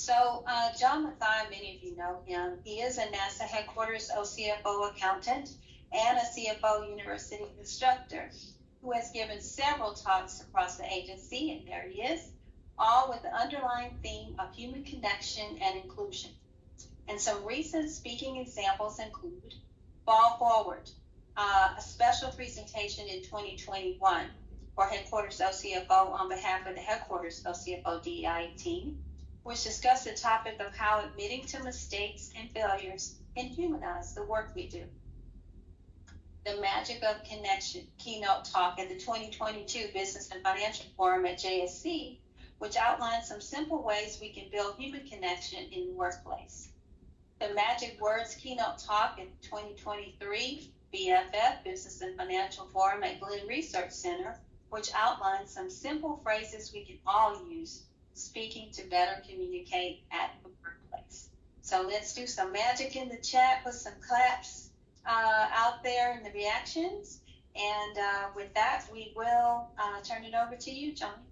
John Mathai, many of you know him. He is a NASA headquarters OCFO accountant and a CFO university instructor who has given several talks across the agency, and there he is, all with the underlying theme of human connection and inclusion. And some recent speaking examples include Fall Forward, a special presentation in 2021 for Headquarters OCFO on behalf of the Headquarters OCFO DEI team, which discussed the topic of how admitting to mistakes and failures can humanize the work we do. The Magic of Connection keynote talk at the 2022 Business and Financial Forum at JSC, which outlines some simple ways we can build human connection in the workplace. The Magic Words keynote talk at the 2023 BFF Business and Financial Forum at Glenn Research Center, which outlines some simple phrases we can all use speaking to better communicate at the workplace. So let's do some magic in the chat, put some claps out there in the reactions. And with that, we will turn it over to you, Johnny.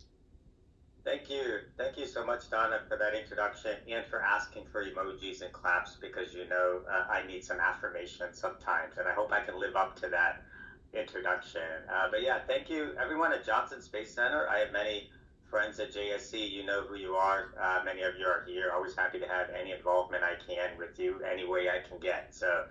Thank you. Thank you so much, Donna, for that introduction and for asking for emojis and claps, because you know I need some affirmation sometimes, and I hope I can live up to that introduction. But yeah, thank you, everyone at Johnson Space Center. I have many friends at JSC. You know who you are. Many of you are here. Always happy to have any involvement I can with you, any way I can get. So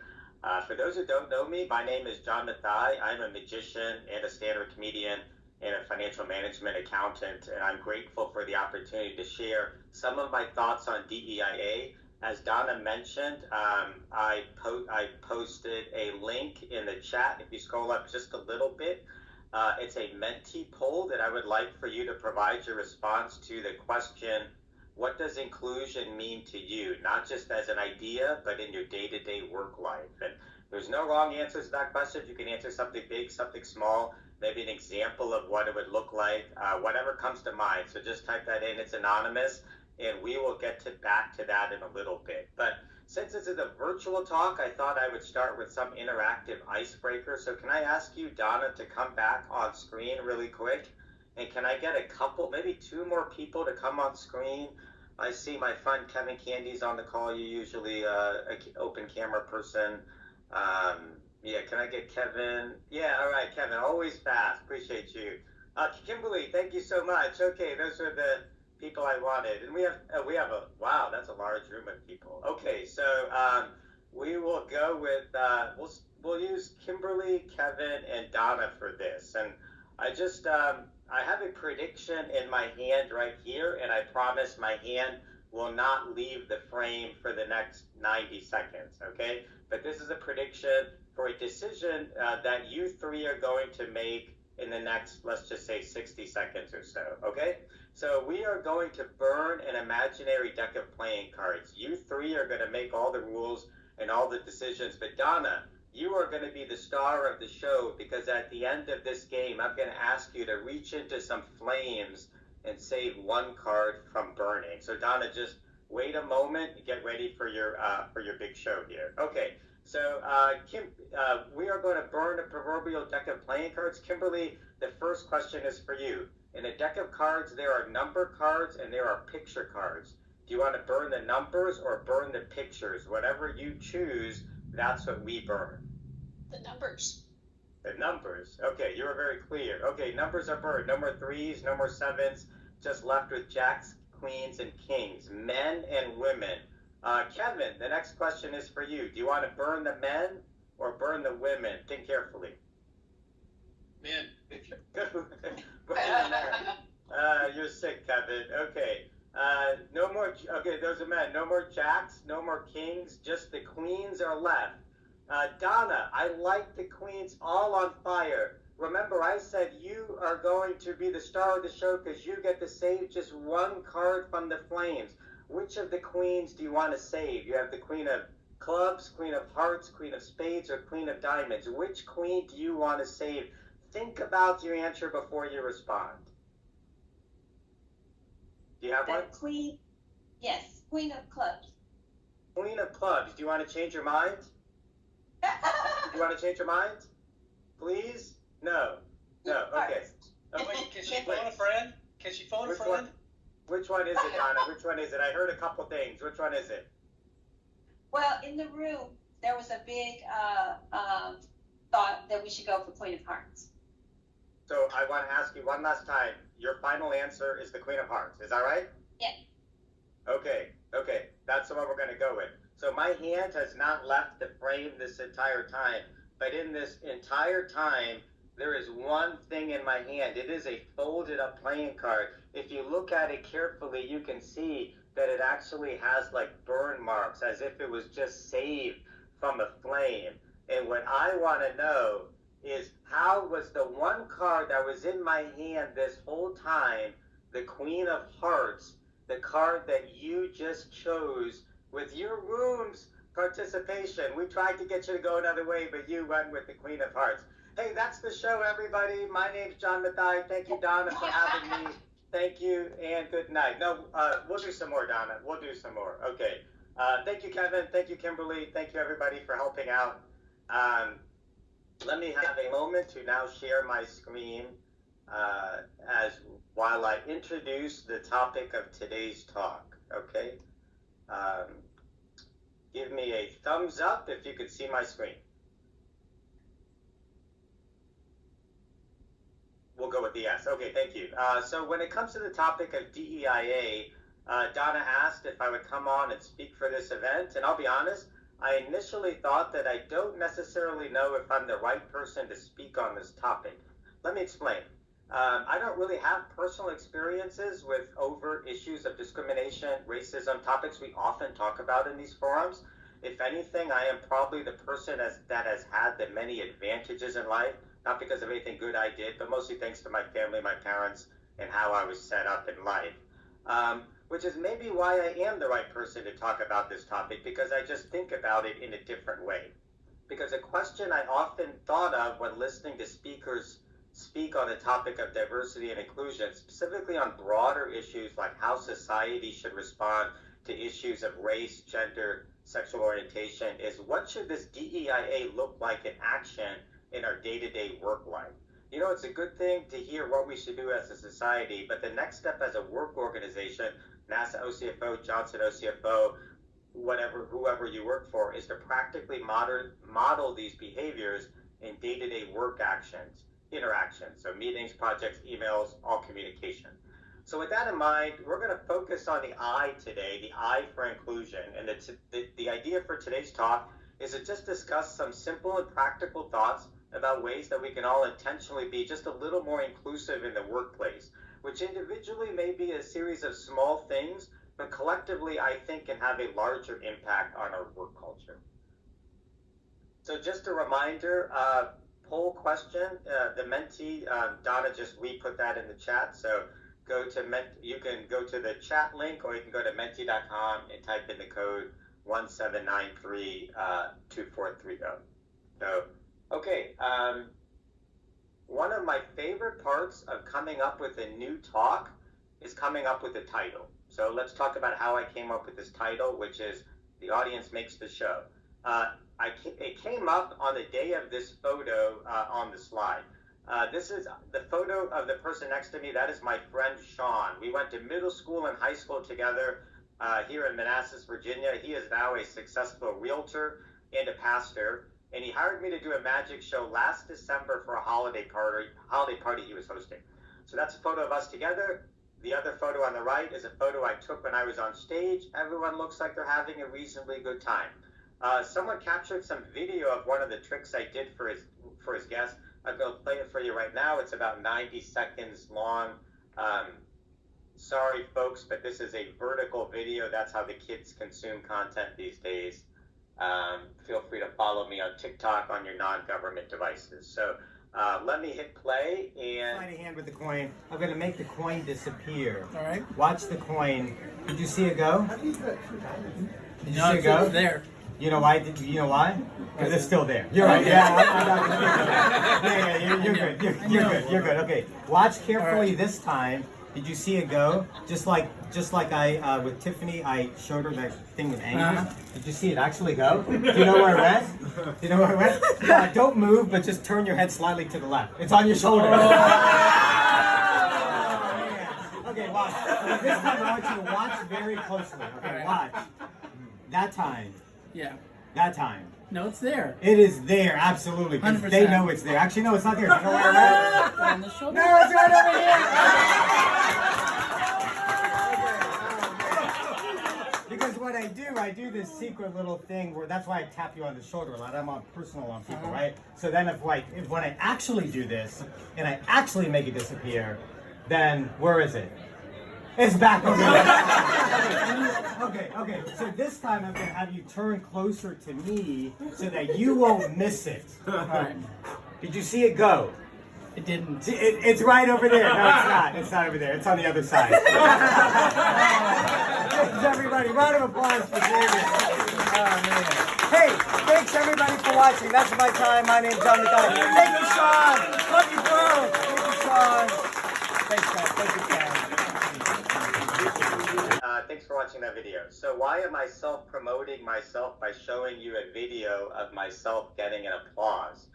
for those who don't know me, my name is John Mathai. I'm a magician and a stand-up comedian and a financial management accountant, and I'm grateful for the opportunity to share some of my thoughts on DEIA. As Donna mentioned, I posted a link in the chat. If you scroll up just a little bit, it's a Menti poll that I would like for you to provide your response to the question, what does inclusion mean to you? Not just as an idea, but in your day-to-day work life. And there's no wrong answers to that question. You can answer something big, something small, maybe an example of what it would look like, whatever comes to mind. So just type that in. It's anonymous, and we will get back to that in a little bit. But since this is a virtual talk, I thought I would start with some interactive icebreaker. So can I ask you, Donna, to come back on screen really quick? And can I get a couple, maybe two more people to come on screen? I see my friend Kevin Candy's on the call. You usually an open camera person. Yeah, can I get Kevin? Yeah, all right, Kevin, always fast. Appreciate you. Kimberly, thank you so much. Okay, those are the people I wanted. And we have a, wow, that's a large room of people. Okay, so we will go with, we'll use Kimberly, Kevin, and Donna for this. And I just, I have a prediction in my hand right here, and I promise my hand will not leave the frame for the next 90 seconds, okay? But this is a prediction for a decision that you three are going to make in the next, let's just say 60 seconds or so, okay? So we are going to burn an imaginary deck of playing cards. You three are going to make all the rules and all the decisions, but Donna, you are going to be the star of the show, because at the end of this game, I'm going to ask you to reach into some flames and save one card from burning. So Donna, just wait a moment and get ready for your big show here. Okay, so Kim, we are going to burn a proverbial deck of playing cards. Kimberly, the first question is for you. In a deck of cards, there are number cards and there are picture cards. Do you want to burn the numbers or burn the pictures? Whatever you choose, that's what we burn. The numbers. The numbers. Okay, you were very clear. Okay, numbers are burned. No more threes, no more sevens. Just left with jacks, queens, and kings. Men and women. Kevin, the next question is for you. Do you want to burn the men or burn the women? Think carefully. Men. You're sick, Kevin. Okay. No more. Okay, those are men. No more jacks. No more kings. Just the queens are left. Donna, I like the queens all on fire. Remember, I said you are going to be the star of the show because you get to save just one card from the flames. Which of the queens do you want to save? You have the queen of clubs, queen of hearts, queen of spades, or queen of diamonds. Which queen do you want to save? Think about your answer before you respond. Do you have one? Queen, yes, queen of clubs. Queen of clubs. Do you want to change your mind? Do you want to change your mind? Please? No. No. Okay. Wait, can she phone a friend? Can she phone a friend? Which one is it, Donna? Which one is it? I heard a couple things. Which one is it? Well, in the room, there was a big thought that we should go for Queen of Hearts. So I want to ask you one last time. Your final answer is the Queen of Hearts. Is that right? Yeah. Okay. That's the one we're going to go with. So my hand has not left the frame this entire time, but in this entire time, there is one thing in my hand. It is a folded up playing card. If you look at it carefully, you can see that it actually has like burn marks as if it was just saved from a flame. And what I want to know is, how was the one card that was in my hand this whole time, the Queen of Hearts, the card that you just chose with your room's participation? We tried to get you to go another way, but you went with the Queen of Hearts. Hey, that's the show, everybody. My name's John Mathai. Thank you, Donna, for having me. Thank you, and good night. No, we'll do some more, Donna. We'll do some more. Okay. Thank you, Kevin. Thank you, Kimberly. Thank you, everybody, for helping out. Let me have a moment to now share my screen as while I introduce the topic of today's talk. Okay. Give me a thumbs up if you could see my screen. We'll go with the yes. Okay, thank you. So when it comes to the topic of DEIA, Donna asked if I would come on and speak for this event, and I'll be honest, I initially thought that I don't necessarily know if I'm the right person to speak on this topic. Let me explain. I don't really have personal experiences with overt issues of discrimination, racism, topics we often talk about in these forums. If anything, I am probably the person that has had the many advantages in life, not because of anything good I did, but mostly thanks to my family, my parents, and how I was set up in life. Which is maybe why I am the right person to talk about this topic, because I just think about it in a different way. Because a question I often thought of when listening to speakers speak on the topic of diversity and inclusion, specifically on broader issues like how society should respond to issues of race, gender, sexual orientation, is what should this DEIA look like in action in our day-to-day work life? You know, it's a good thing to hear what we should do as a society, but the next step as a work organization, NASA OCFO, Johnson OCFO, whoever you work for, is to practically model these behaviors in day-to-day work actions, interactions, so meetings, projects, emails, all communication. So with that in mind, we're going to focus on the I today, the I for inclusion, and the idea for today's talk is to just discuss some simple and practical thoughts about ways that we can all intentionally be just a little more inclusive in the workplace, which individually may be a series of small things, but collectively I think can have a larger impact on our work culture. So just a reminder, poll question, the mentee, Donna just re-put that in the chat, so you can go to the chat link, or you can go to mentee.com and type in the code 1793-2430. So, okay, one of my favorite parts of coming up with a new talk is coming up with a title. So let's talk about how I came up with this title, which is The Audience Makes the Show. It came up on the day of this photo on the slide. This is the photo of the person next to me. That is my friend Sean. We went to middle school and high school together here in Manassas, Virginia. He is now a successful realtor and a pastor, and he hired me to do a magic show last December for a holiday party he was hosting. So that's a photo of us together. The other photo on the right is a photo I took when I was on stage. Everyone looks like they're having a reasonably good time. Someone captured some video of one of the tricks I did for his guest. I'm going to play it for you right now. It's about 90 seconds long. Sorry, folks, but this is a vertical video. That's how the kids consume content these days. Feel free to follow me on TikTok on your non-government devices. So let me hit play and... Slide a hand with the coin. I'm going to make the coin disappear. All right. Watch the coin. Did you see it go? Did you see it go? There. You know why? You know why? Because it's still there. You're right. Yeah, you're good. You're good. Okay. Watch carefully this time. Did you see it go? Just like I with Tiffany, I showed her that thing with angles. Did you see it actually go? Do you know where it went? Do you know where it went? Yeah, don't move, but just turn your head slightly to the left. It's on your shoulder. Okay, watch. This time I want you to watch very closely. Okay, watch. That time. Yeah. That time. No, it's there. It is there, absolutely. Because 100%. they know it's there. Actually, no, it's not there. You know where it's at? On the shoulder. No, it's right over here. Because what I do this secret little thing where that's why I tap you on the shoulder a lot. I'm on personal on people, right? So then if when I actually do this and I actually make it disappear, then where is it? It's back over there. Okay. So this time I'm gonna have you turn closer to me so that you won't miss it. All right. Did you see it go? It didn't. It's right over there. No, it's not. It's not over there. It's on the other side. Thanks, everybody. Round of applause for David. Oh, man. Hey, thanks, everybody, for watching. That's my time. My name's John Mathai. Thank you, Sean. Love you, bro. Thank you, Sean. Thanks, guys. Thank you, Sean. Thanks for watching that video. So why am I self-promoting myself by showing you a video of myself getting an applause?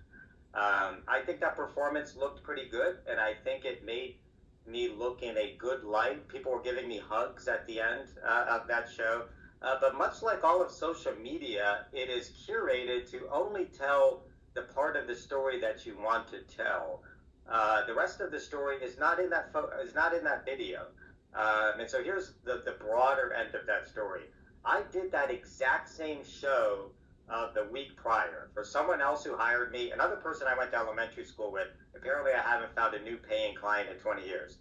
I think that performance looked pretty good, and I think it made me look in a good light. People were giving me hugs at the end of that show. But much like all of social media, it is curated to only tell the part of the story that you want to tell. The rest of the story is not in that video. And so here's the broader end of that story. I did that exact same show the week prior for someone else who hired me, another person I went to elementary school with. Apparently I haven't found a new paying client in 20 years.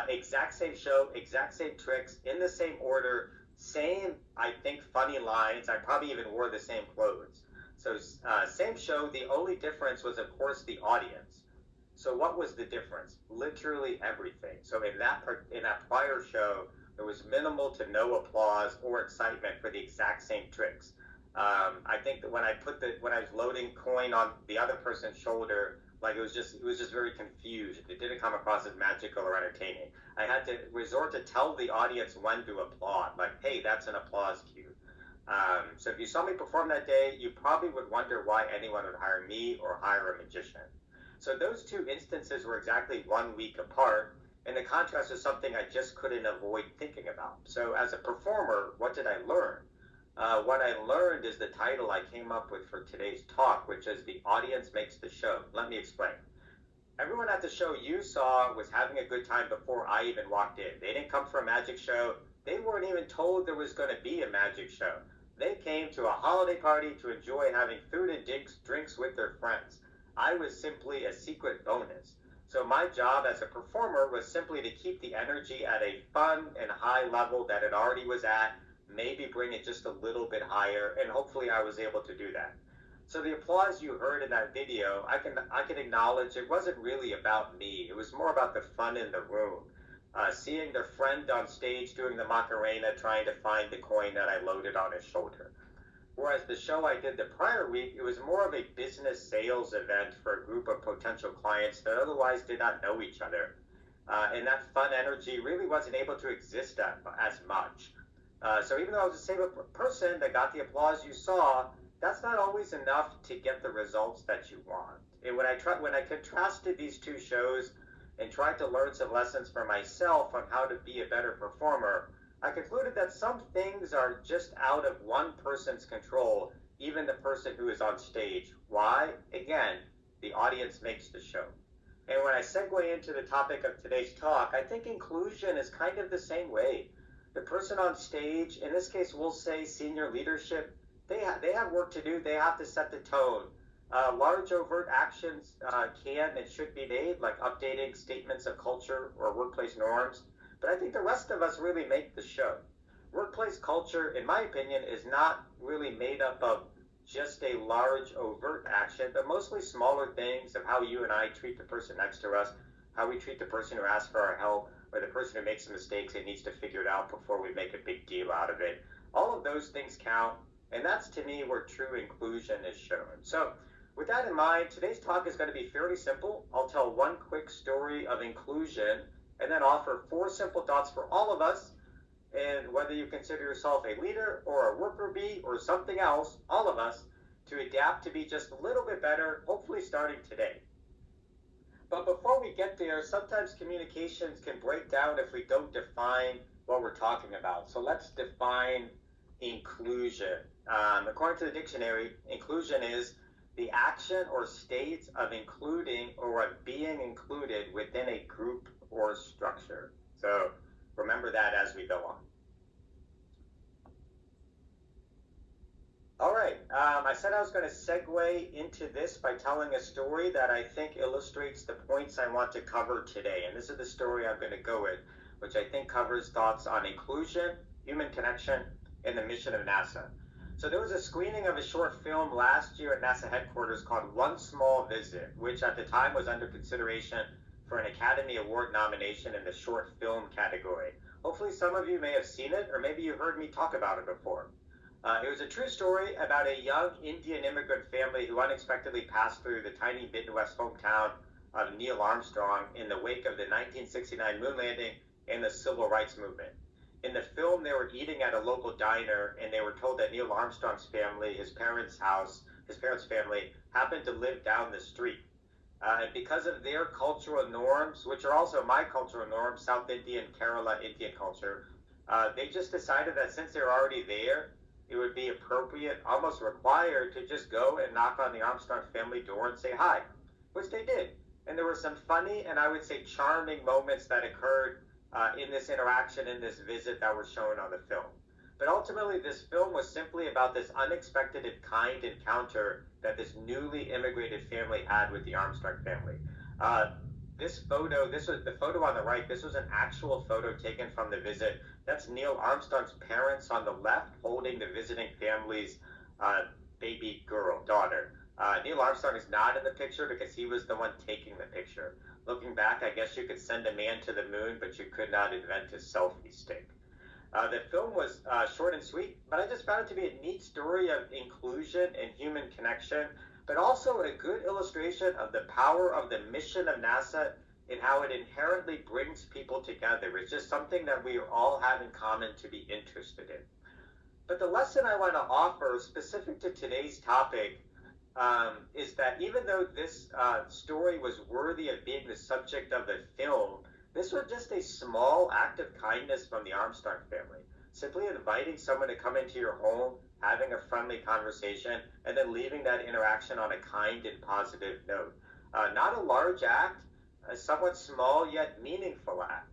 Exact same show, exact same tricks, in the same order, same, I think, funny lines. I probably even wore the same clothes. So same show, the only difference was, of course, the audience. So what was the difference? Literally everything. So in that prior show, there was minimal to no applause or excitement for the exact same tricks. I think that when I was loading coin on the other person's shoulder, like it was just very confused. It didn't come across as magical or entertaining. I had to resort to tell the audience when to applaud, like, hey, that's an applause cue. So if you saw me perform that day, you probably would wonder why anyone would hire me or hire a magician. So those two instances were exactly 1 week apart, and the contrast is something I just couldn't avoid thinking about. So as a performer, what did I learn? What I learned is the title I came up with for today's talk, which is The Audience Makes the Show. Let me explain. Everyone at the show you saw was having a good time before I even walked in. They didn't come for a magic show. They weren't even told there was going to be a magic show. They came to a holiday party to enjoy having food and drinks with their friends. I was simply a secret bonus. So my job as a performer was simply to keep the energy at a fun and high level that it already was at, maybe bring it just a little bit higher, and hopefully I was able to do that. So the applause you heard in that video, I can acknowledge it wasn't really about me. It was more about the fun in the room. Seeing their friend on stage doing the Macarena, trying to find the coin that I loaded on his shoulder. Whereas the show I did the prior week, it was more of a business sales event for a group of potential clients that otherwise did not know each other. And that fun energy really wasn't able to exist as much. So even though I was a single person that got the applause you saw, that's not always enough to get the results that you want. And when I contrasted these two shows and tried to learn some lessons for myself on how to be a better performer, I concluded that some things are just out of one person's control, even the person who is on stage. Why? Again, the audience makes the show. And when I segue into the topic of today's talk, I think inclusion is kind of the same way. The person on stage, in this case, we'll say senior leadership, they have work to do. They have to set the tone. Large overt actions can and should be made, like updating statements of culture or workplace norms. But I think the rest of us really make the show. Workplace culture, in my opinion, is not really made up of just a large overt action, but mostly smaller things of how you and I treat the person next to us, how we treat the person who asks for our help, or the person who makes mistakes and needs to figure it out before we make a big deal out of it. All of those things count, and that's to me where true inclusion is shown. So with that in mind, today's talk is going to be fairly simple. I'll tell one quick story of inclusion and then offer 4 simple thoughts for all of us, and whether you consider yourself a leader or a worker bee or something else, all of us, to adapt to be just a little bit better, hopefully starting today. But before we get there, sometimes communications can break down if we don't define what we're talking about. So let's define inclusion. According to the dictionary, inclusion is the action or state of including or of being included within a group or structure. So remember that as we go on. All right, I said I was going to segue into this by telling a story that I think illustrates the points I want to cover today. And this is the story I'm going to go with, which I think covers thoughts on inclusion, human connection, and the mission of NASA. So there was a screening of a short film last year at NASA headquarters called One Small Visit, which at the time was under consideration for an Academy Award nomination in the short film category. Hopefully some of you may have seen it, or maybe you heard me talk about it before. It was a true story about a young Indian immigrant family who unexpectedly passed through the tiny Midwest hometown of Neil Armstrong in the wake of the 1969 moon landing and the civil rights movement. In the film, they were eating at a local diner, and they were told that Neil Armstrong's family, his parents' family, happened to live down the street. And because of their cultural norms, which are also my cultural norms, South Indian, Kerala Indian culture, they just decided that since they're already there, it would be appropriate, almost required, to just go and knock on the Armstrong family door and say hi, which they did. And there were some funny and I would say charming moments that occurred in this interaction, in this visit that were shown on the film. But ultimately, this film was simply about this unexpected and kind encounter that this newly immigrated family had with the Armstrong family. This was the photo on the right, this was an actual photo taken from the visit. That's Neil Armstrong's parents on the left holding the visiting family's baby girl, daughter. Neil Armstrong is not in the picture because he was the one taking the picture. Looking back, I guess you could send a man to the moon, but you could not invent a selfie stick. The film was short and sweet, but I just found it to be a neat story of inclusion and human connection, but also a good illustration of the power of the mission of NASA and how it inherently brings people together. It's just something that we all have in common to be interested in. But the lesson I want to offer, specific to today's topic, is that even though this story was worthy of being the subject of the film, this was just a small act of kindness from the Armstrong family. Simply inviting someone to come into your home, having a friendly conversation, and then leaving that interaction on a kind and positive note. Not a large act, a somewhat small yet meaningful act.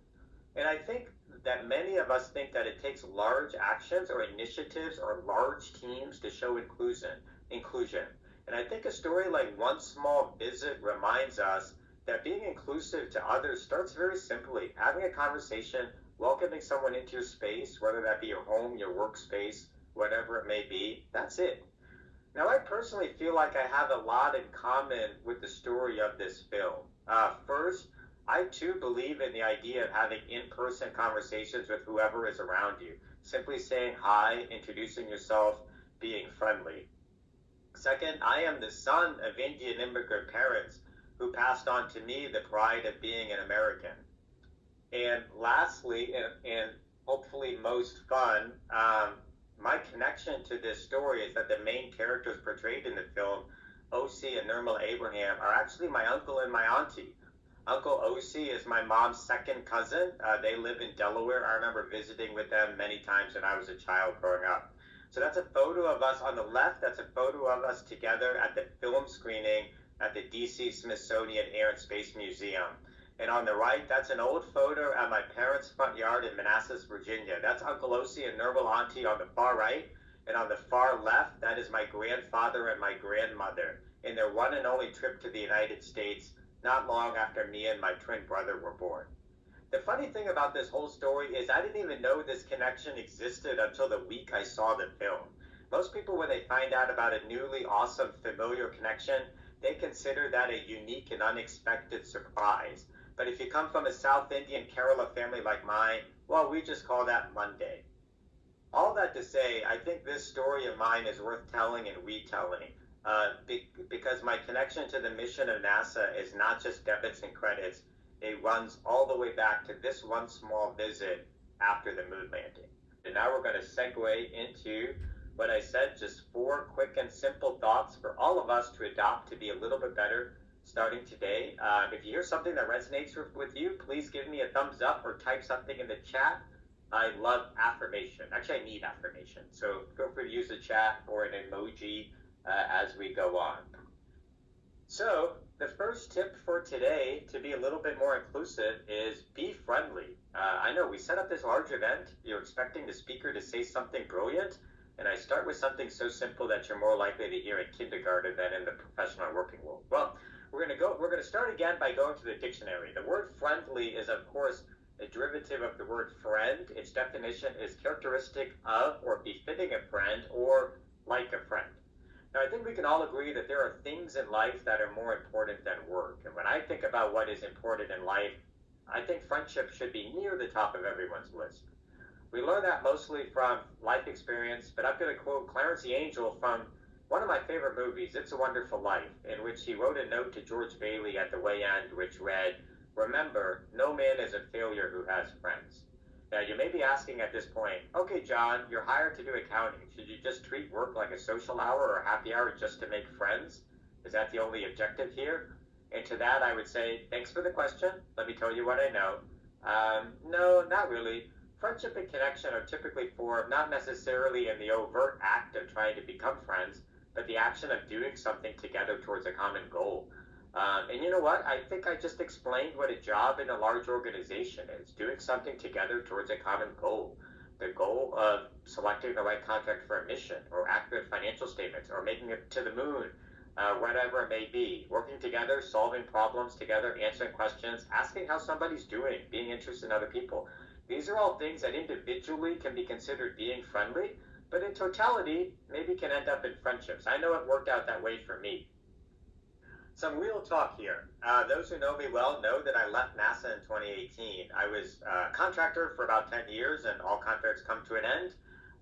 And I think that many of us think that it takes large actions or initiatives or large teams to show inclusion. And I think a story like One Small Visit reminds us that being inclusive to others starts very simply. Having a conversation, welcoming someone into your space, whether that be your home, your workspace, whatever it may be, that's it. Now, I personally feel like I have a lot in common with the story of this film. First, I too believe in the idea of having in-person conversations with whoever is around you. Simply saying hi, introducing yourself, being friendly. Second, I am the son of Indian immigrant parents who passed on to me the pride of being an American. And lastly, and hopefully most fun, my connection to this story is that the main characters portrayed in the film, O.C. and Nirmal Abraham, are actually my uncle and my auntie. Uncle O.C. is my mom's second cousin. They live in Delaware. I remember visiting with them many times when I was a child growing up. So that's a photo of us on the left. That's a photo of us together at the film screening at the DC Smithsonian Air and Space Museum. And on the right, that's an old photo at my parents' front yard in Manassas, Virginia. That's Uncle O.C. and Nirmal Auntie on the far right. And on the far left, that is my grandfather and my grandmother in their one and only trip to the United States, not long after me and my twin brother were born. The funny thing about this whole story is I didn't even know this connection existed until the week I saw the film. Most people, when they find out about a newly awesome, familiar connection, they consider that a unique and unexpected surprise. But if you come from a South Indian Kerala family like mine, well, we just call that Monday. All that to say, I think this story of mine is worth telling and retelling because my connection to the mission of NASA is not just debits and credits. It runs all the way back to this one small visit after the moon landing. And now we're going to segue into what I said, just 4 quick and simple thoughts for all of us to adopt to be a little bit better starting today. If you hear something that resonates with you, please give me a thumbs up or type something in the chat. I love affirmation. Actually, I need affirmation. So feel free to use the chat or an emoji as we go on. So the first tip for today, to be a little bit more inclusive, is be friendly. I know we set up this large event. You're expecting the speaker to say something brilliant, and I start with something so simple that you're more likely to hear in kindergarten than in the professional working world. Well, we're going to start again by going to the dictionary. The word friendly is, of course, a derivative of the word friend. Its definition is characteristic of or befitting a friend or like a friend. Now, I think we can all agree that there are things in life that are more important than work. And when I think about what is important in life, I think friendship should be near the top of everyone's list. We learn that mostly from life experience, but I'm going to quote Clarence the Angel from one of my favorite movies, It's a Wonderful Life, in which he wrote a note to George Bailey at the way end, which read, "Remember, no man is a failure who has friends." Now, you may be asking at this point, okay, John, you're hired to do accounting. Should you just treat work like a social hour or a happy hour just to make friends? Is that the only objective here? And to that, I would say, thanks for the question. Let me tell you what I know. No, not really. Friendship and connection are typically formed not necessarily in the overt act of trying to become friends, but the action of doing something together towards a common goal. And you know what? I think I just explained what a job in a large organization is, doing something together towards a common goal. The goal of selecting the right contract for a mission, or accurate financial statements, or making it to the moon, whatever it may be. Working together, solving problems together, answering questions, asking how somebody's doing, being interested in other people. These are all things that individually can be considered being friendly, but in totality, maybe can end up in friendships. I know it worked out that way for me. Some real talk here. Those who know me well know that I left NASA in 2018. I was a contractor for about 10 years, and all contracts come to an end,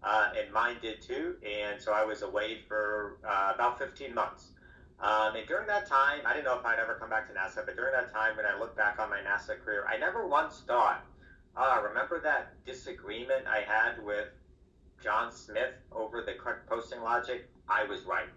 and mine did too. And so I was away for about 15 months. And during that time, I didn't know if I'd ever come back to NASA, but during that time, when I look back on my NASA career, I never once thought, remember that disagreement I had with John Smith over the correct posting logic? I was right.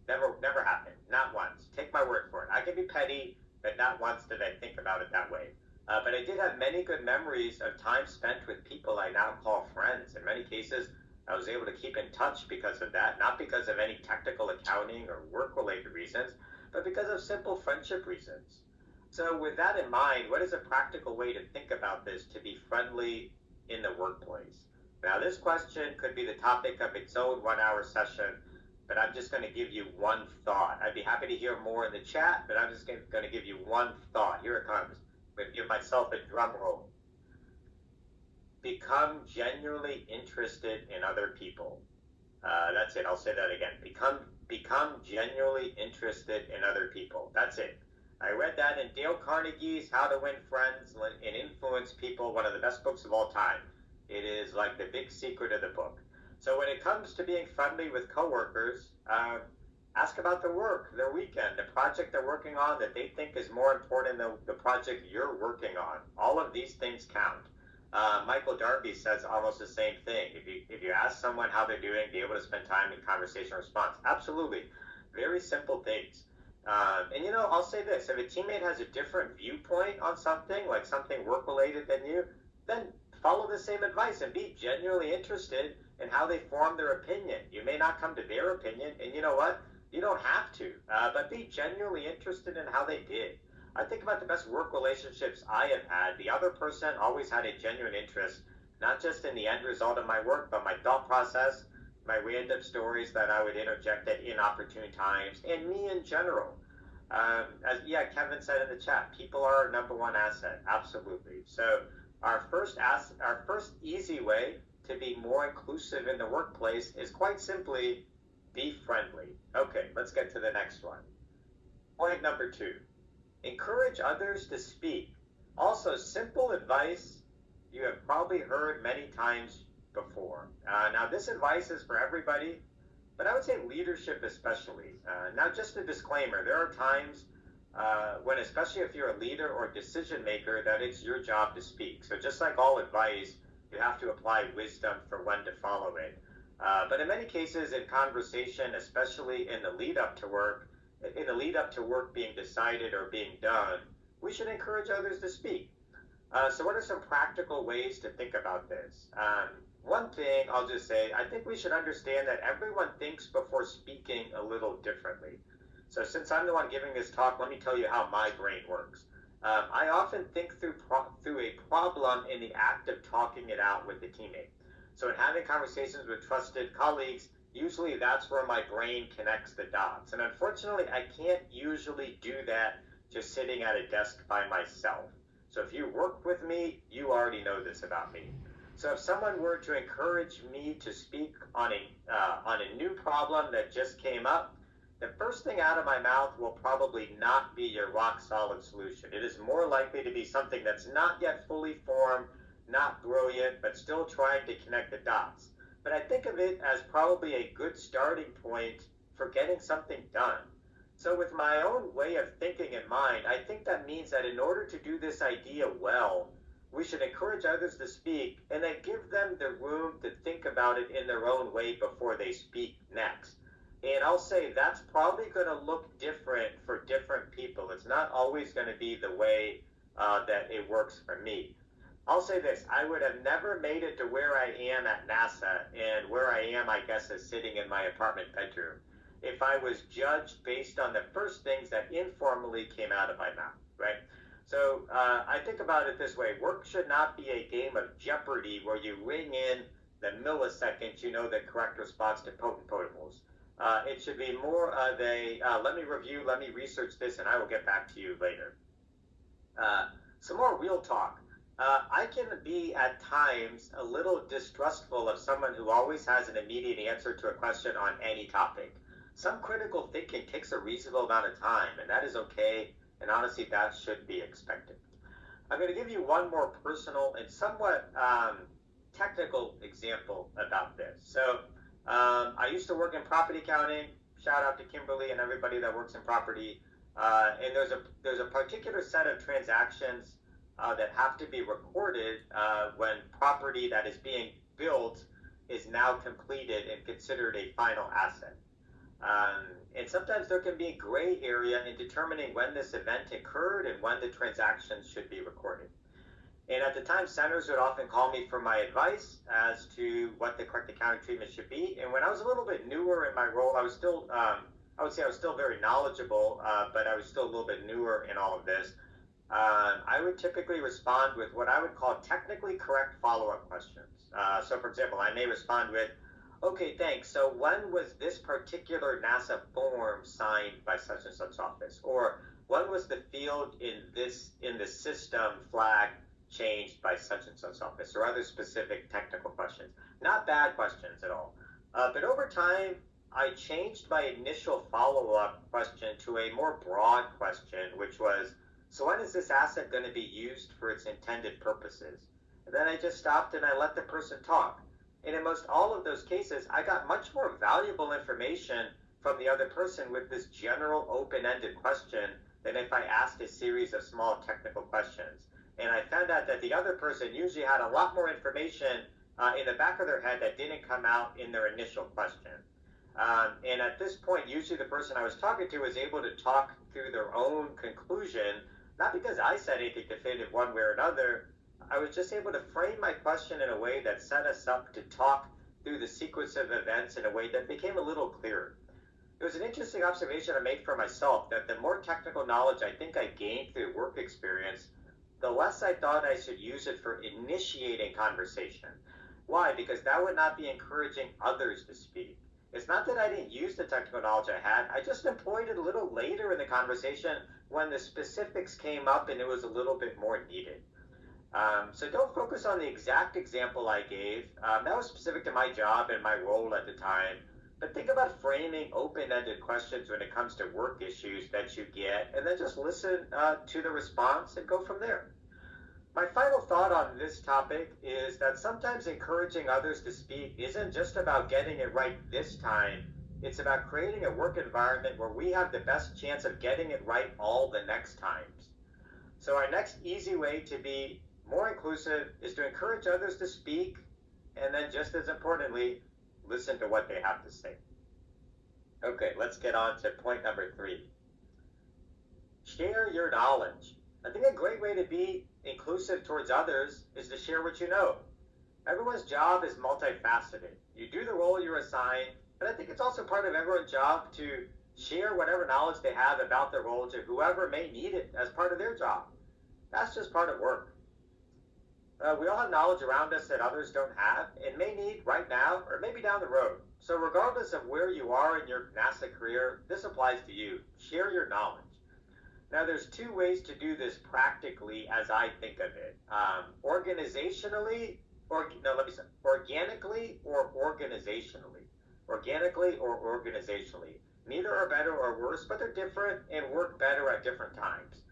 Never happened. Not once. Take my word for it. I can be petty, but not once did I think about it that way. But I did have many good memories of time spent with people I now call friends. In many cases, I was able to keep in touch because of that, not because of any technical accounting or work-related reasons, but because of simple friendship reasons. So with that in mind, what is a practical way to think about this to be friendly in the workplace? Now, this question could be the topic of its own 1-hour session, but I'm just going to give you one thought. I'd be happy to hear more in the chat, but I'm just going to give you one thought. Here it comes. I'm going to give myself a drum roll. Become genuinely interested in other people. That's it. I'll say that again. Become genuinely interested in other people. That's it. I read that in Dale Carnegie's How to Win Friends and Influence People, one of the best books of all time. It is like the big secret of the book. So when it comes to being friendly with coworkers, ask about their work, their weekend, the project they're working on that they think is more important than the project you're working on. All of these things count. Michael Darby says almost the same thing. If you ask someone how they're doing, be able to spend time in conversation response. Absolutely. Very simple things. And I'll say this. If a teammate has a different viewpoint on something, like something work-related than you, then follow the same advice and be genuinely interested in how they form their opinion. You may not come to their opinion, and you know what? You don't have to, but be genuinely interested in how they did. I think about the best work relationships I have had. The other person always had a genuine interest, not just in the end result of my work, but my thought process, my random stories that I would interject at inopportune times, and me in general. As Kevin said in the chat, people are our number one asset. Absolutely. So our first easy way to be more inclusive in the workplace is quite simply be friendly. Okay, let's get to the next one. Point number 2, encourage others to speak. Also, simple advice you have probably heard many times before. Now, this advice is for everybody, but I would say leadership especially. Now, just a disclaimer, there are times when, especially if you're a leader or decision maker, that it's your job to speak. So just like all advice, you have to apply wisdom for when to follow it. But in many cases in conversation, especially in the lead up to work, in the lead up to work being decided or being done, we should encourage others to speak. So what are some practical ways to think about this? One thing I'll just say, I think we should understand that everyone thinks before speaking a little differently. So since I'm the one giving this talk, let me tell you how my brain works. I often think through a problem in the act of talking it out with the teammate. So in having conversations with trusted colleagues, usually that's where my brain connects the dots. And unfortunately, I can't usually do that just sitting at a desk by myself. So if you work with me, you already know this about me. So if someone were to encourage me to speak on a new problem that just came up, the first thing out of my mouth will probably not be your rock solid solution. It is more likely to be something that's not yet fully formed, not brilliant, but still trying to connect the dots. But I think of it as probably a good starting point for getting something done. So with my own way of thinking in mind, I think that means that in order to do this idea well, we should encourage others to speak and then give them the room to think about it in their own way before they speak next. And I'll say that's probably going to look different for different people. It's not always going to be the way that it works for me. I'll say this, I would have never made it to where I am at NASA, and where I am, I guess, is sitting in my apartment bedroom, if I was judged based on the first things that informally came out of my mouth, right? So I think about it this way. Work should not be a game of Jeopardy where you ring in the millisecond you know the correct response to potent potables. It should be more of a, let me review, let me research this, and I will get back to you later. Some more real talk. I can be at times a little distrustful of someone who always has an immediate answer to a question on any topic. Some critical thinking takes a reasonable amount of time, and that is okay, and honestly, that should be expected. I'm going to give you one more personal and somewhat technical example about this. So I used to work in property accounting. Shout out to Kimberly and everybody that works in property. And there's a particular set of transactions that have to be recorded when property that is being built is now completed and considered a final asset. And sometimes there can be a gray area in determining when this event occurred and when the transactions should be recorded. And at the time, centers would often call me for my advice as to what the correct accounting treatment should be. And when I was a little bit newer in my role, I was still, I would say I was still very knowledgeable, but I was still a little bit newer in all of this. I would typically respond with what I would call technically correct follow-up questions. So for example, I may respond with, okay, thanks. So when was this particular NASA form signed by such and such office? Or when was the field in the system flag changed by such and such office? Or other specific technical questions. Not bad questions at all. But over time, I changed my initial follow-up question to a more broad question, which was, so when is this asset going to be used for its intended purposes? And then I just stopped and I let the person talk. And in most all of those cases, I got much more valuable information from the other person with this general open-ended question than if I asked a series of small technical questions. And I found out that the other person usually had a lot more information in the back of their head that didn't come out in their initial question. And at this point, usually the person I was talking to was able to talk through their own conclusion, not because I said anything definitive one way or another. I was just able to frame my question in a way that set us up to talk through the sequence of events in a way that became a little clearer. It was an interesting observation I made for myself that the more technical knowledge I think I gained through work experience, the less I thought I should use it for initiating conversation. Why? Because that would not be encouraging others to speak. It's not that I didn't use the technical knowledge I had, I just employed it a little later in the conversation when the specifics came up and it was a little bit more needed. So don't focus on the exact example I gave. That was specific to my job and my role at the time. But think about framing open-ended questions when it comes to work issues that you get, and then just listen to the response and go from there. My final thought on this topic is that sometimes encouraging others to speak isn't just about getting it right this time. It's about creating a work environment where we have the best chance of getting it right all the next times. So our next easy way to be more inclusive is to encourage others to speak, and then just as importantly, listen to what they have to say. Okay, let's get on to point number 3. Share your knowledge. I think a great way to be inclusive towards others is to share what you know. Everyone's job is multifaceted. You do the role you're assigned, but I think it's also part of everyone's job to share whatever knowledge they have about their role to whoever may need it as part of their job. That's just part of work. We all have knowledge around us that others don't have and may need right now or maybe down the road. So regardless of where you are in your NASA career, this applies to you. Share your knowledge. Now, there's 2 ways to do this practically as I think of it. Organizationally, or no, let me say, organically or organizationally. Organically or organizationally. Neither are better or worse, but they're different and work better at different times.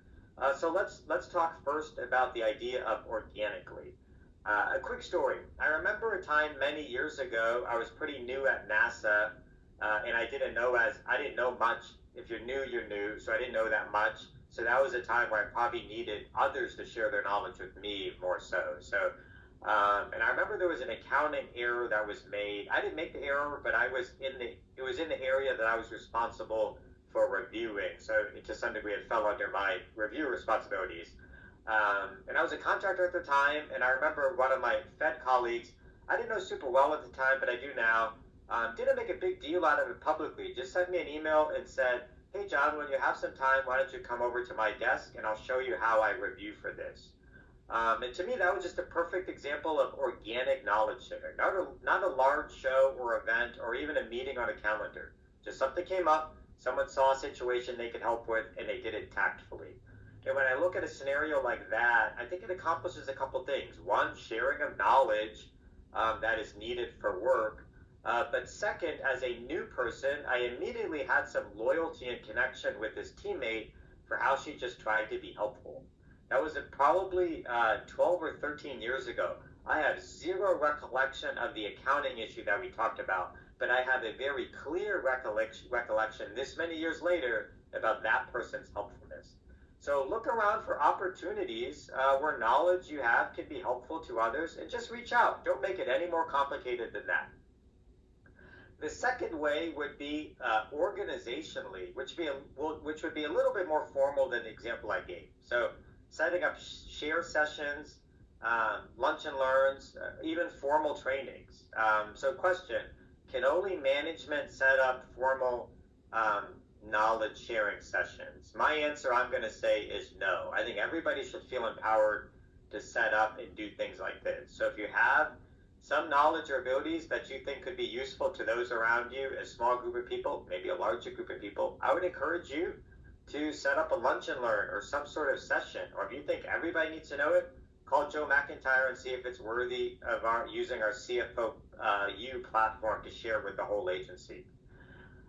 So let's talk first about the idea of organically. A quick story. I remember a time many years ago. I was pretty new at NASA, and I didn't know much. If you're new, so I didn't know that much. So that was a time where I probably needed others to share their knowledge with me more so. And I remember there was an accounting error that was made. I didn't make the error, but it was in the area that I was responsible for reviewing. So to some degree, it fell under my review responsibilities. And I was a contractor at the time, and I remember one of my Fed colleagues, I didn't know super well at the time, but I do now, didn't make a big deal out of it publicly, just sent me an email and said, hey John, when you have some time, why don't you come over to my desk and I'll show you how I review for this. And to me, that was just a perfect example of organic knowledge sharing, not a large show or event or even a meeting on a calendar. Just something came up, someone saw a situation they could help with, and they did it tactfully. And when I look at a scenario like that, I think it accomplishes a couple things. One, sharing of knowledge that is needed for work. But second, as a new person, I immediately had some loyalty and connection with this teammate for how she just tried to be helpful. That was probably 12 or 13 years ago. I have zero recollection of the accounting issue that we talked about, but I have a very clear recollection this many years later about that person's helpfulness. So look around for opportunities where knowledge you have can be helpful to others, and just reach out. Don't make it any more complicated than that. The second way would be organizationally, which would be a little bit more formal than the example I gave. So setting up share sessions, lunch and learns, even formal trainings. So question, can only management set up formal knowledge sharing sessions? My answer, I'm going to say, is no. I think everybody should feel empowered to set up and do things like this. So if you have some knowledge or abilities that you think could be useful to those around you, a small group of people, maybe a larger group of people, I would encourage you to set up a lunch and learn or some sort of session. Or if you think everybody needs to know it, call Joe McIntyre and see if it's worthy of using our CFO U platform to share with the whole agency.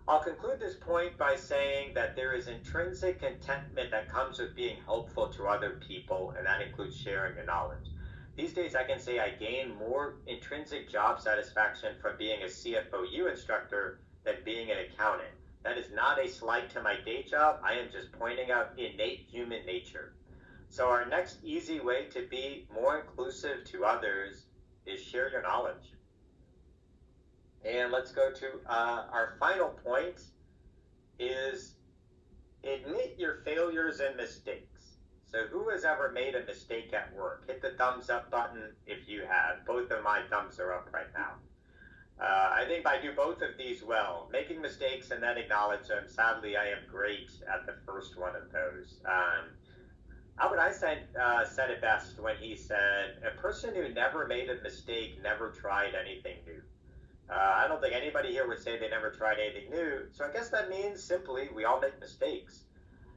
I'll conclude this point by saying that there is intrinsic contentment that comes with being helpful to other people, and that includes sharing your knowledge. These days, I can say I gain more intrinsic job satisfaction from being a CFOU instructor than being an accountant. That is not a slight to my day job. I am just pointing out innate human nature. So our next easy way to be more inclusive to others is share your knowledge. And let's go to our final point is admit your failures and mistakes. So who has ever made a mistake at work? Hit the thumbs up button if you have. Both of my thumbs are up right now. I think I do both of these well, making mistakes and then acknowledge them. Sadly, I am great at the first one of those. Albert Einstein said it best when he said, a person who never made a mistake never tried anything new. I don't think anybody here would say they never tried anything new. So I guess that means simply we all make mistakes.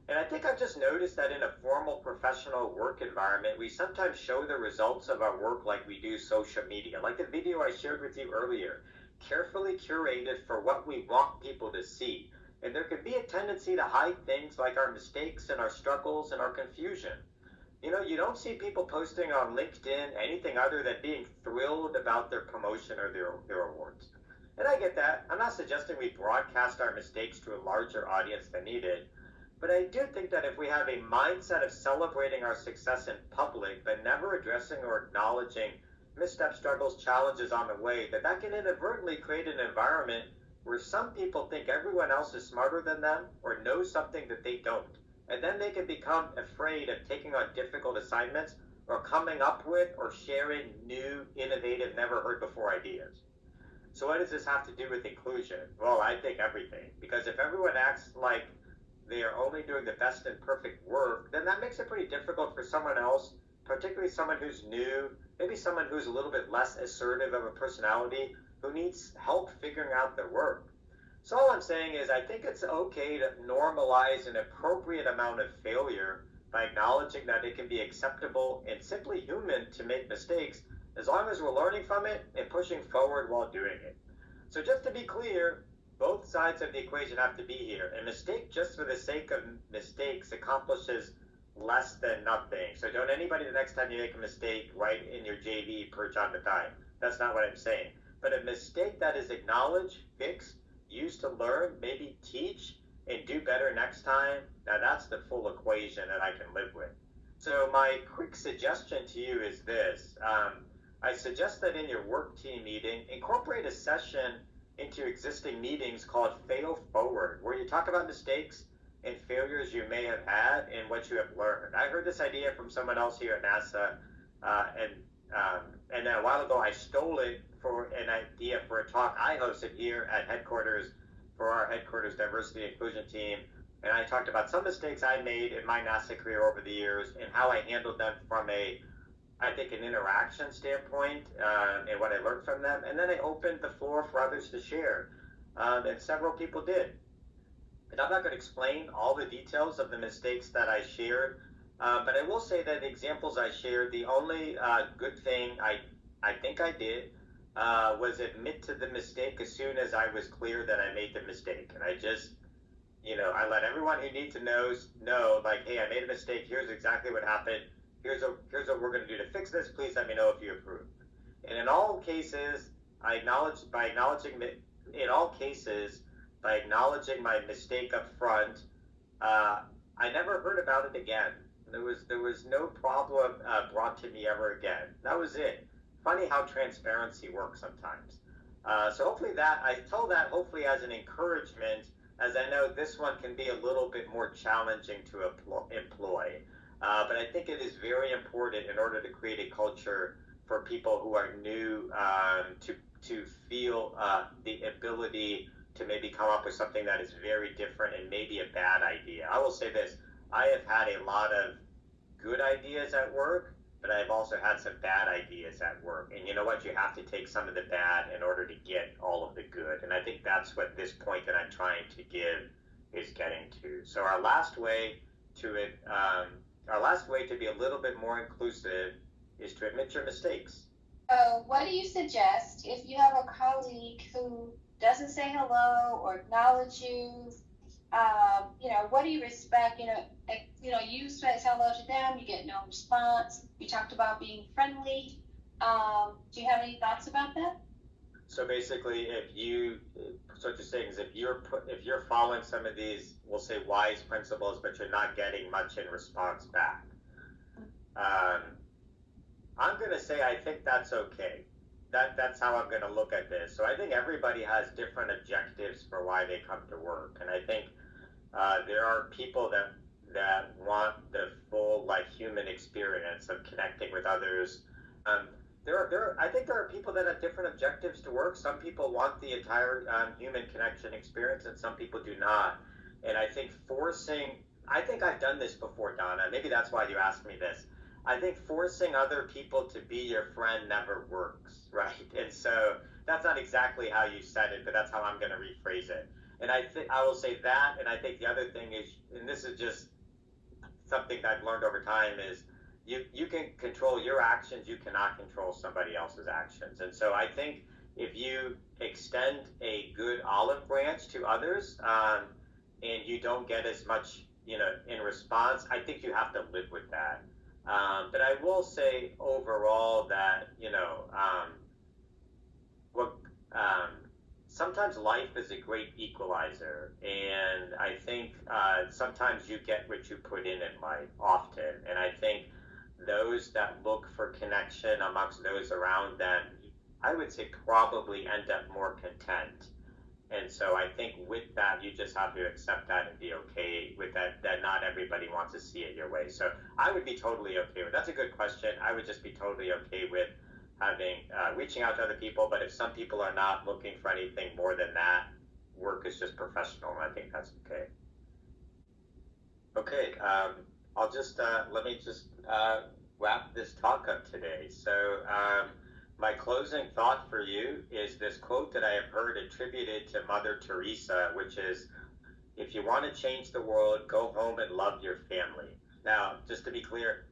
And I think I've just noticed that in a formal professional work environment, we sometimes show the results of our work like we do social media, like the video I shared with you earlier, carefully curated for what we want people to see. And there can be a tendency to hide things like our mistakes and our struggles and our confusion. You know, you don't see people posting on LinkedIn anything other than being thrilled about their promotion or their awards. And I get that. I'm not suggesting we broadcast our mistakes to a larger audience than needed. But I do think that if we have a mindset of celebrating our success in public, but never addressing or acknowledging missteps, struggles, challenges on the way, that can inadvertently create an environment where some people think everyone else is smarter than them or knows something that they don't. And then they can become afraid of taking on difficult assignments or coming up with or sharing new, innovative, never heard before ideas. So what does this have to do with inclusion? Well, I think everything. Because if everyone acts like they are only doing the best and perfect work, then that makes it pretty difficult for someone else, particularly someone who's new, maybe someone who's a little bit less assertive of a personality, who needs help figuring out their work. So all I'm saying is I think it's okay to normalize an appropriate amount of failure by acknowledging that it can be acceptable and simply human to make mistakes as long as we're learning from it and pushing forward while doing it. So just to be clear, both sides of the equation have to be here. A mistake just for the sake of mistakes accomplishes less than nothing. So don't anybody the next time you make a mistake write in your JV perch on Mathai. That's not what I'm saying. But a mistake that is acknowledged, fixed, used to learn, maybe teach, and do better next time, now that's the full equation that I can live with. So my quick suggestion to you is this. I suggest that in your work team meeting, incorporate a session into existing meetings called Fail Forward, where you talk about mistakes and failures you may have had and what you have learned. I heard this idea from someone else here at NASA, and then a while ago I stole it for an idea for a talk I hosted here at headquarters for our headquarters diversity and inclusion team. And I talked about some mistakes I made in my NASA career over the years and how I handled them from I think, an interaction standpoint and what I learned from them. And then I opened the floor for others to share. And several people did. And I'm not going to explain all the details of the mistakes that I shared, but I will say that the examples I shared, the only good thing I think I did was admit to the mistake as soon as I was clear that I made the mistake. And I just, I let everyone who needs to know, like, hey, I made a mistake. Here's exactly what happened. Here's what we're going to do to fix this. Please let me know if you approve. And in all cases, by acknowledging my mistake up front, I never heard about it again. There was no problem brought to me ever again. That was it. Funny how transparency works sometimes. So hopefully I tell that hopefully as an encouragement, as I know this one can be a little bit more challenging to employ. But I think it is very important in order to create a culture for people who are new to feel the ability to maybe come up with something that is very different and maybe a bad idea. I will say this, I have had a lot of good ideas at work, but I've also had some bad ideas at work. And you know what? You have to take some of the bad in order to get all of the good. And I think that's what this point that I'm trying to give is getting to. So our last way to be a little bit more inclusive is to admit your mistakes. What do you suggest if you have a colleague who doesn't say hello or acknowledge you? What do you respect? You say hello to them, you get no response. You talked about being friendly. Do you have any thoughts about that? So basically, what you're saying is if you're following some of these, we'll say wise principles, but you're not getting much in response back, I'm going to say I think that's okay. That's how I'm going to look at this. So I think everybody has different objectives for why they come to work, and I think there are people that want the full human experience of connecting with others. I think there are people that have different objectives to work. Some people want the entire human connection experience, and some people do not. And I think I've done this before, Donna. Maybe that's why you asked me this. I think forcing other people to be your friend never works, right? And so that's not exactly how you said it, but that's how I'm going to rephrase it. And I will say that, and I think the other thing is, and this is just something that I've learned over time, is you can control your actions, you cannot control somebody else's actions. And so I think if you extend a good olive branch to others, and you don't get as much, in response, I think you have to live with that. But I will say overall that, sometimes life is a great equalizer, and I think sometimes you get what you put in life often, and I think those that look for connection amongst those around them, I would say probably end up more content. And so I think with that, you just have to accept that and be okay with that not everybody wants to see it your way. So I would be totally okay with that's a good question. I would just be totally okay with having reaching out to other people. But if some people are not looking for anything more than that, work is just professional. And I think that's okay. Okay, I'll just let me just wrap this talk up today. So my closing thought for you is this quote that I have heard attributed to Mother Teresa, which is, if you want to change the world, go home and love your family. Now, just to be clear,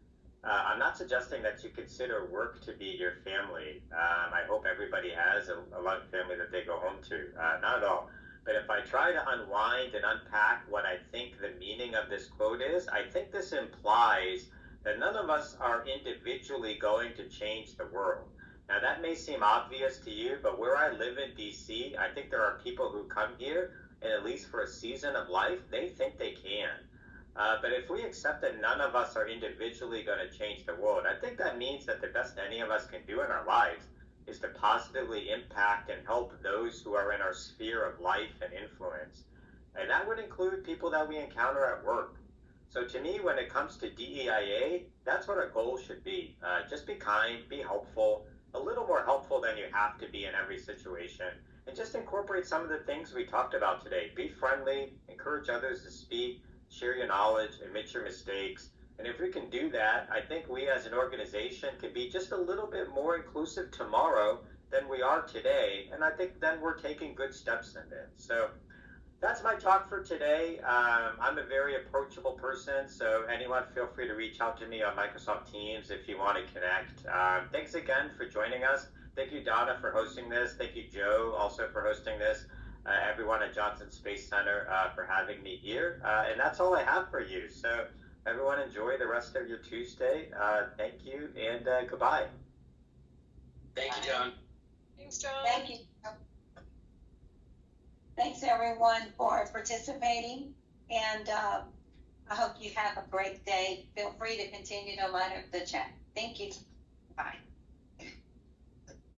I'm not suggesting that you consider work to be your family. I hope everybody has a loving family that they go home to. Not at all. But if I try to unwind and unpack what I think the meaning of this quote is, I think this implies that none of us are individually going to change the world. Now, that may seem obvious to you, but where I live in DC, I think there are people who come here, and at least for a season of life, they think they can. But if we accept that none of us are individually going to change the world, I think that means that the best any of us can do in our lives is to positively impact and help those who are in our sphere of life and influence. And that would include people that we encounter at work. So to me, when it comes to DEIA, that's what our goal should be. Just be kind, be helpful, a little more helpful than you have to be in every situation. And just incorporate some of the things we talked about today. Be friendly, encourage others to speak, share your knowledge, admit your mistakes. And if we can do that, I think we as an organization can be just a little bit more inclusive tomorrow than we are today. And I think then we're taking good steps in it. So that's my talk for today. I'm a very approachable person, so anyone feel free to reach out to me on Microsoft Teams if you want to connect. Thanks again for joining us. Thank you, Donna, for hosting this. Thank you, Joe, also for hosting this. Everyone at Johnson Space Center for having me here. And that's all I have for you. So everyone enjoy the rest of your Tuesday. Thank you, and goodbye. Thank you, John. Thanks, John. Thank you. Thanks everyone for participating, and I hope you have a great day. Feel free to continue to line up the chat. Thank you. Bye.